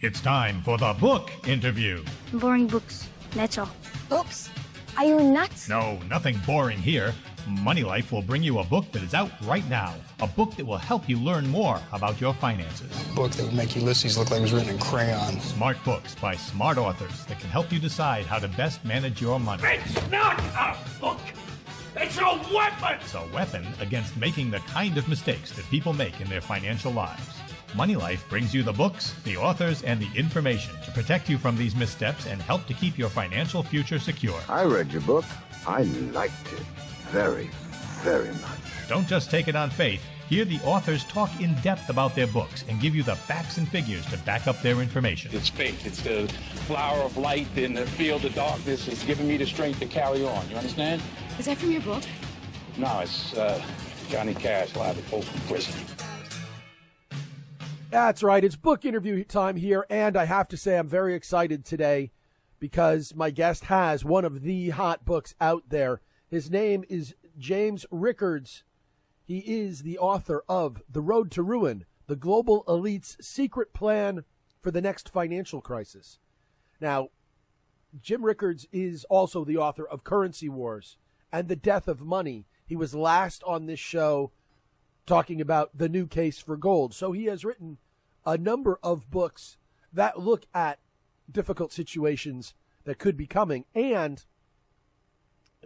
It's time for the book interview. Boring books, that's all. Books? Are you nuts? No, nothing boring here. Money Life will bring you a book that is out right now. A book that will help you learn more about your finances. A book that will make Ulysses look like it was written in crayon. Smart books by smart authors that can help you decide how to best manage your money. It's not a book. It's a weapon. It's a weapon against making the kind of mistakes that people make in their financial lives. Money Life brings you the books, the authors, and the information to protect you from these missteps and help to keep your financial future secure. I read your book. I liked it very, very much. Don't just take it on faith. Hear the authors talk in depth about their books and give you the facts and figures to back up their information. It's faith. It's the flower of light in the field of darkness. It's giving me the strength to carry on. You understand? Is that from your book? No, it's Johnny Cash live at Folsom Prison. That's right. It's book interview time here, and I have to say I'm very excited today because my guest has one of the hot books out there. His name is James Rickards. He is the author of The Road to Ruin, The Global Elite's Secret Plan for the Next Financial Crisis. Now, Jim Rickards is also the author of Currency Wars and The Death of Money. He was last on this show talking about the new case for gold. So he has written a number of books that look at difficult situations that could be coming, and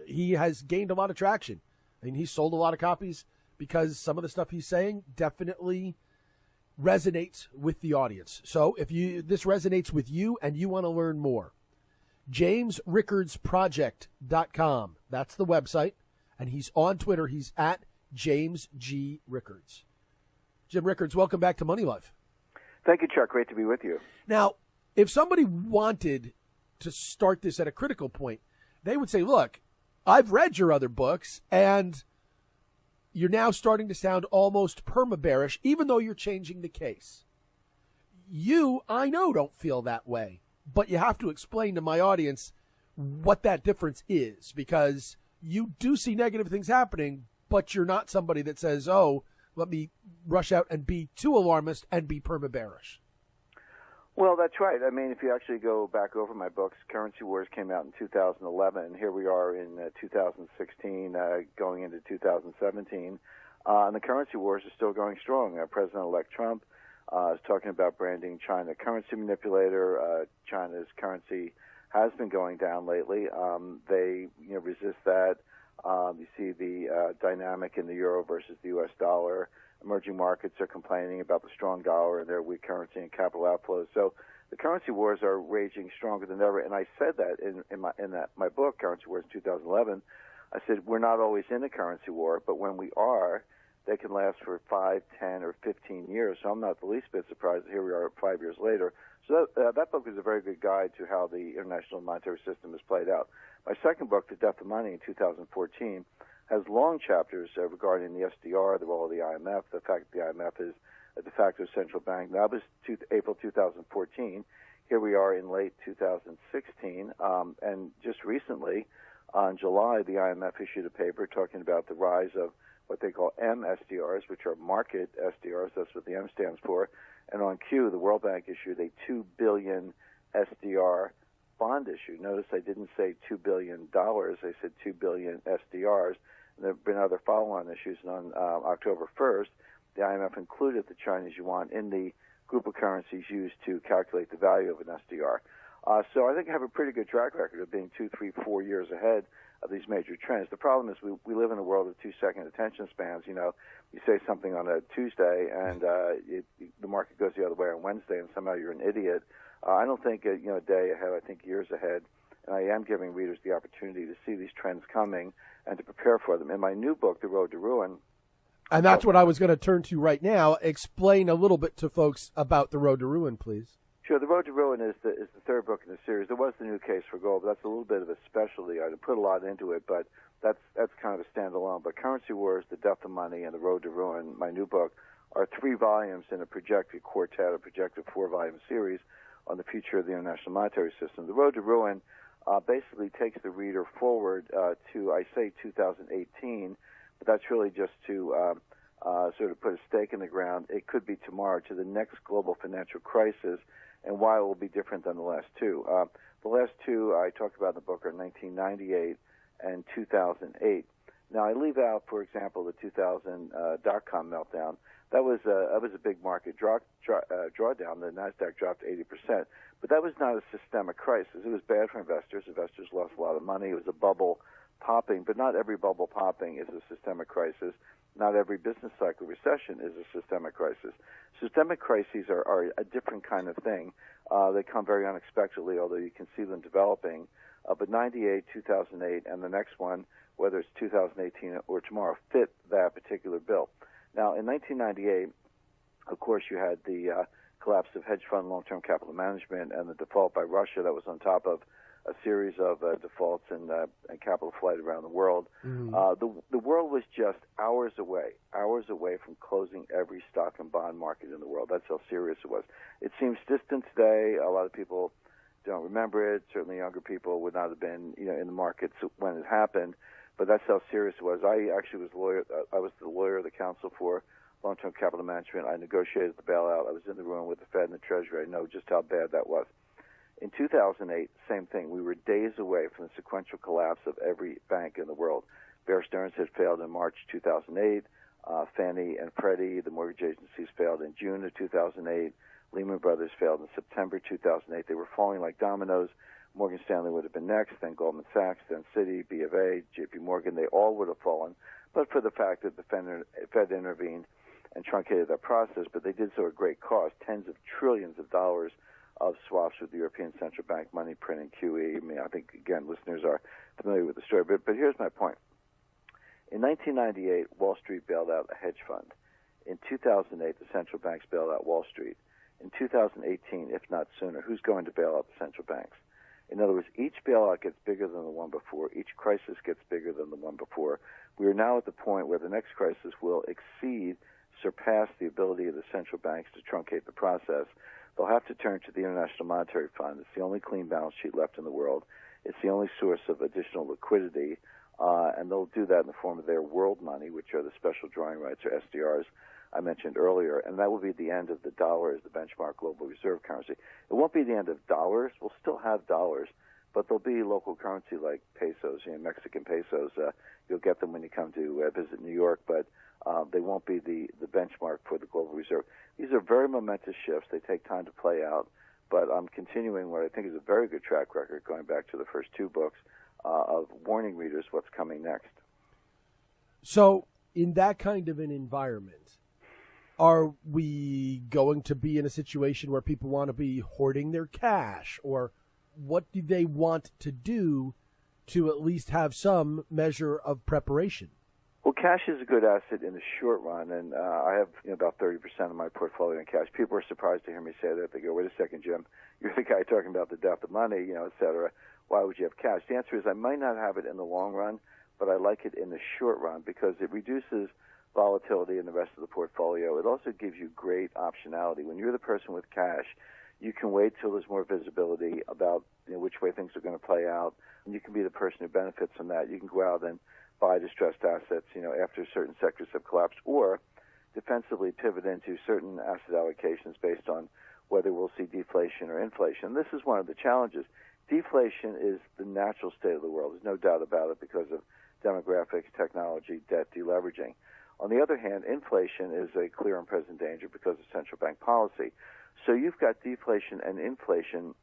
he has gained a lot of traction. I mean, he's sold a lot of copies because some of the stuff he's saying definitely resonates with the audience. So if this resonates with you and you want to learn more, JamesRickardsProject.com. That's the website. And he's on Twitter. He's at James G. Rickards. Jim Rickards, welcome back to Money Life. Thank you, Chuck. Great to be with you. Now, if somebody wanted to start this at a critical point, they would say, look, I've read your other books, and you're now starting to sound almost perma-bearish, even though you're changing the case. You, I know, don't feel that way, but you have to explain to my audience what that difference is, because you do see negative things happening, but you're not somebody that says, oh, let me rush out and be too alarmist and be perma-bearish. Well, that's right. I mean, if you actually go back over my books, Currency Wars came out in 2011, and here we are in 2016, going into 2017, and the currency wars are still going strong. President-elect Trump is talking about branding China currency manipulator. China's currency has been going down lately. They resist that. You see the dynamic in the euro versus the U.S. dollar. Emerging markets are complaining about the strong dollar and their weak currency and capital outflows. So the currency wars are raging stronger than ever. And I said that in my book, Currency Wars in 2011. I said we're not always in a currency war, but when we are, they can last for 5, 10, or 15 years. So I'm not the least bit surprised that here we are 5 years later. So that book is a very good guide to how the international monetary system has played out. My second book, The Death of Money, in 2014, has long chapters regarding the SDR, the role of the IMF, the fact that the IMF is a de facto central bank. That was April 2014. Here we are in late 2016. And just recently, in July, the IMF issued a paper talking about the rise of what they call MSDRs, which are market SDRs. That's what the M stands for. And on Q, the World Bank issued a $2 billion SDR bond issue. Notice I didn't say $2 billion. I said 2 billion SDRs. And there have been other follow-on issues. And on October 1st, the IMF included the Chinese yuan in the group of currencies used to calculate the value of an SDR. So I think I have a pretty good track record of being 2, 3, 4 years ahead of these major trends. The problem is we live in a world of 2-second attention spans. You know, you say something on a Tuesday and the market goes the other way on Wednesday, and somehow you're an idiot. I don't think a day ahead. I think years ahead, and I am giving readers the opportunity to see these trends coming and to prepare for them. In my new book, The Road to Ruin, and that's what I was going to turn to right now. Explain a little bit to folks about The Road to Ruin, please. Sure. The Road to Ruin is the third book in the series. There was the new case for gold, but that's a little bit of a specialty. I put a lot into it, but that's kind of a standalone. But Currency Wars, The Death of Money, and The Road to Ruin, my new book, are 3 volumes in a projected quartet, a projected 4-volume series on the future of the international monetary system. The Road to Ruin basically takes the reader forward to, I say 2018, but that's really just to sort of put a stake in the ground. It could be tomorrow, to the next global financial crisis. and why it will be different than the last two. The last two I talked about in the book are 1998 and 2008. Now, I leave out, for example, the 2000 dot-com meltdown. That was a big market drawdown. The Nasdaq dropped 80%, but that was not a systemic crisis. It was bad for investors. Investors lost a lot of money. It was a bubble popping, but not every bubble popping is a systemic crisis. Not every business cycle recession is a systemic crisis. Systemic crises are a different kind of thing. They come very unexpectedly, although you can see them developing. But 98, 2008, and the next one, whether it's 2018 or tomorrow, fit that particular bill. Now, in 1998, of course, you had the collapse of hedge fund long-term capital management and the default by Russia that was on top of a series of defaults and capital flight around the world. Mm-hmm. The world was just hours away from closing every stock and bond market in the world. That's how serious it was. It seems distant today. A lot of people don't remember it. Certainly younger people would not have been in the markets when it happened. But that's how serious it was. I actually was I was the lawyer, the counsel for long-term capital management. I negotiated the bailout. I was in the room with the Fed and the Treasury. I know just how bad that was. In 2008, same thing. We were days away from the sequential collapse of every bank in the world. Bear Stearns had failed in March 2008. Fannie and Freddie, the mortgage agencies, failed in June of 2008. Lehman Brothers failed in September 2008. They were falling like dominoes. Morgan Stanley would have been next, then Goldman Sachs, then Citi, B of A, J.P. Morgan. They all would have fallen, but for the fact that the Fed intervened and truncated that process. But they did so at great cost, tens of trillions of dollars of swaps with the European Central Bank money printing QE. I mean, I think, again, listeners are familiar with the story. But here's my point. In 1998, Wall Street bailed out a hedge fund. In 2008, the central banks bailed out Wall Street. In 2018, if not sooner, who's going to bail out the central banks? In other words, each bailout gets bigger than the one before. Each crisis gets bigger than the one before. We are now at the point where the next crisis will surpass the ability of the central banks to truncate the process. They'll have to turn to the International Monetary Fund. It's the only clean balance sheet left in the world. It's the only source of additional liquidity, and they'll do that in the form of their world money, which are the special drawing rights, or SDRs, I mentioned earlier, and that will be the end of the dollar as the benchmark global reserve currency. It won't be the end of dollars. We'll still have dollars, but there'll be local currency like pesos, Mexican pesos. You'll get them when you come to visit New York, but they won't be the benchmark for the global reserve. These are very momentous shifts. They take time to play out, but I'm continuing what I think is a very good track record, going back to the first two books, of warning readers what's coming next. So in that kind of an environment, are we going to be in a situation where people want to be hoarding their cash, or what do they want to do to at least have some measure of preparation? Well, cash is a good asset in the short run, and I have about 30% of my portfolio in cash. People are surprised to hear me say that. They go, wait a second, Jim, you're the guy talking about the death of money, et cetera. Why would you have cash? The answer is I might not have it in the long run, but I like it in the short run because it reduces volatility in the rest of the portfolio. It also gives you great optionality. When you're the person with cash, you can wait till there's more visibility about which way things are going to play out, and you can be the person who benefits from that. You can go out and buy distressed assets, after certain sectors have collapsed, or defensively pivot into certain asset allocations based on whether we'll see deflation or inflation. This is one of the challenges. Deflation is the natural state of the world. There's no doubt about it because of demographics, technology, debt, deleveraging. On the other hand, inflation is a clear and present danger because of central bank policy. So you've got deflation and inflation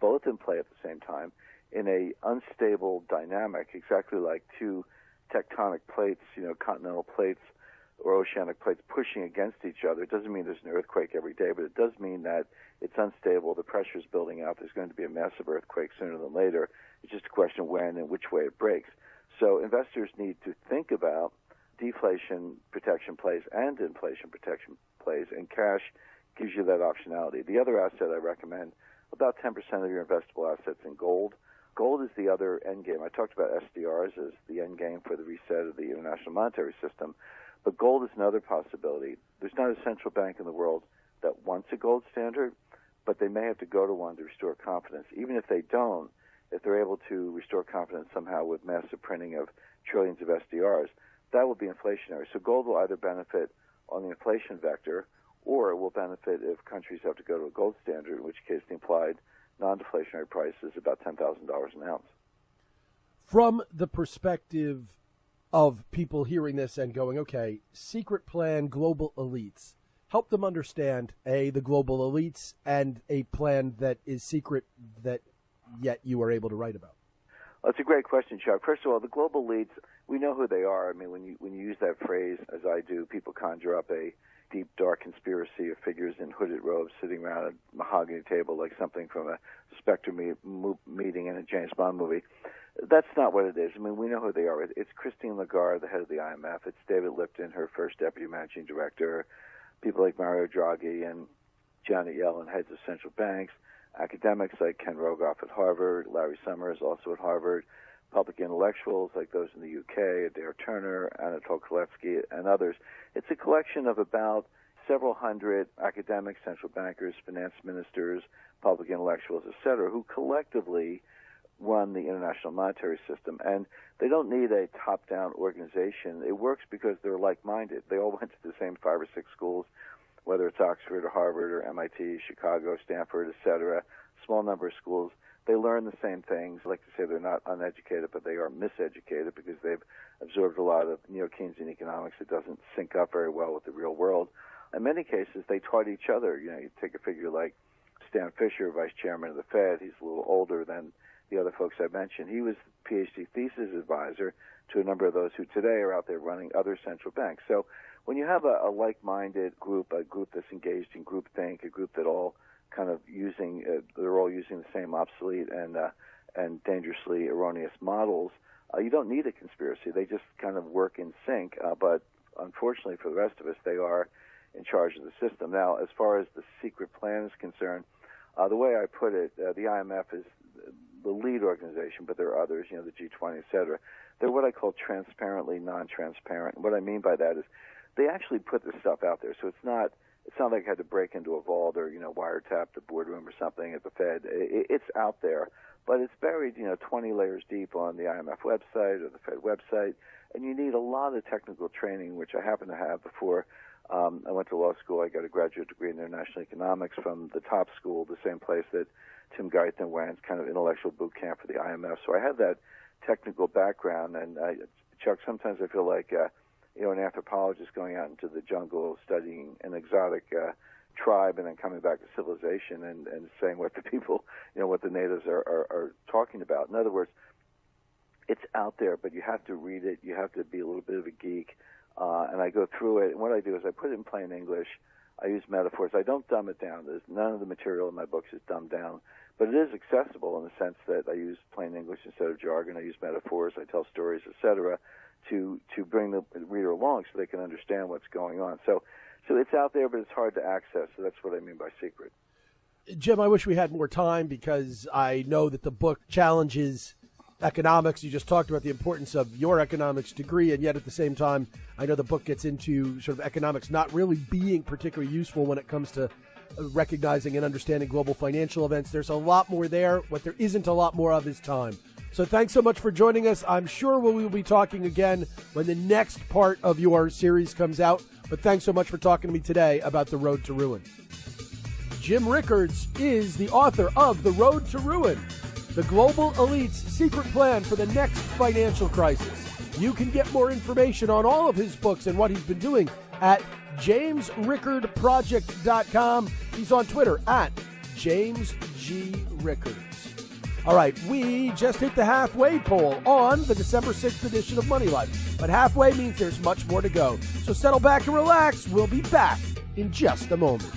both in play at the same time in a unstable dynamic, exactly like two tectonic plates, continental plates or oceanic plates pushing against each other. It doesn't mean there's an earthquake every day, but it does mean that it's unstable. The pressure's building out. There's going to be a massive earthquake sooner than later. It's just a question of when and which way it breaks. So investors need to think about deflation protection plays and inflation protection plays, and cash gives you that optionality. The other asset I recommend, about 10% of your investable assets in gold. Gold is the other end game. I talked about SDRs as the end game for the reset of the international monetary system, but gold is another possibility. There's not a central bank in the world that wants a gold standard, but they may have to go to one to restore confidence. Even if they don't, if they're able to restore confidence somehow with massive printing of trillions of SDRs, that will be inflationary. So gold will either benefit on the inflation vector, or it will benefit if countries have to go to a gold standard, in which case the implied non-deflationary price is about $10,000 an ounce. From the perspective of people hearing this and going, okay, secret plan, global elites, help them understand, A, the global elites, and a plan that is secret that yet you are able to write about. Well, that's a great question, Chuck. First of all, the global elites, we know who they are. I mean, when you use that phrase, as I do, people conjure up a deep, dark conspiracy of figures in hooded robes sitting around a mahogany table like something from a Spectre meeting in a James Bond movie. That's not what it is. I mean, we know who they are. It's Christine Lagarde, the head of the IMF. It's David Lipton, her first deputy managing director. People like Mario Draghi and Janet Yellen, heads of central banks. Academics like Ken Rogoff at Harvard, Larry Summers, also at Harvard. Public intellectuals like those in the UK, Adair Turner, Anatol Kalevsky, and others. It's a collection of about several hundred academics, central bankers, finance ministers, public intellectuals, etc., who collectively run the international monetary system. And they don't need a top-down organization. It works because they're like-minded. They all went to the same 5 or 6 schools, whether it's Oxford or Harvard or MIT, Chicago, Stanford, etc., small number of schools. They learn the same things. I like to say they're not uneducated, but they are miseducated because they've absorbed a lot of neo-Keynesian economics that doesn't sync up very well with the real world. In many cases, they taught each other. You know, you take a figure like Stan Fisher, vice chairman of the Fed. He's a little older than the other folks I mentioned. He was PhD thesis advisor to a number of those who today are out there running other central banks. So when you have a like-minded group, a group that's engaged in groupthink, a group that all kind of they're all using the same obsolete and dangerously erroneous models, you don't need a conspiracy. They just kind of work in sync. But unfortunately for the rest of us, they are in charge of the system. Now, as far as the secret plan is concerned, the way I put it, the IMF is the lead organization, but there are others, the G20, et cetera. They're what I call transparently non-transparent. And what I mean by that is they actually put this stuff out there. So it's not like I had to break into a vault or, wiretap the boardroom or something at the Fed. It's out there, but it's buried, 20 layers deep on the IMF website or the Fed website, and you need a lot of technical training, which I happen to have before I went to law school. I got a graduate degree in international economics from the top school, the same place that Tim Geithner went, kind of intellectual boot camp for the IMF. So I have that technical background, and Chuck, sometimes I feel like an anthropologist going out into the jungle studying an exotic tribe and then coming back to civilization and saying what the people, what the natives are talking about. In other words, it's out there, but you have to read it. You have to be a little bit of a geek. And I go through it, and what I do is I put it in plain English. I use metaphors. I don't dumb it down. None of the material in my books is dumbed down, but it is accessible in the sense that I use plain English instead of jargon. I use metaphors. I tell stories, etc., to bring the reader along so they can understand what's going on. So it's out there, but it's hard to access. So that's what I mean by secret. Jim, I wish we had more time because I know that the book challenges economics. You just talked about the importance of your economics degree, and yet at the same time, I know the book gets into sort of economics not really being particularly useful when it comes to recognizing and understanding global financial events. There's a lot more there. What there isn't a lot more of is time. So thanks so much for joining us. I'm sure we will be talking again when the next part of your series comes out. But thanks so much for talking to me today about The Road to Ruin. Jim Rickards is the author of The Road to Ruin, the global elite's secret plan for the next financial crisis. You can get more information on all of his books and what he's been doing at jamesrickardproject.com. He's on Twitter at James G. Rickards. All right, we just hit the halfway pole on the December 6th edition of Money Life. But halfway means there's much more to go. So settle back and relax. We'll be back in just a moment.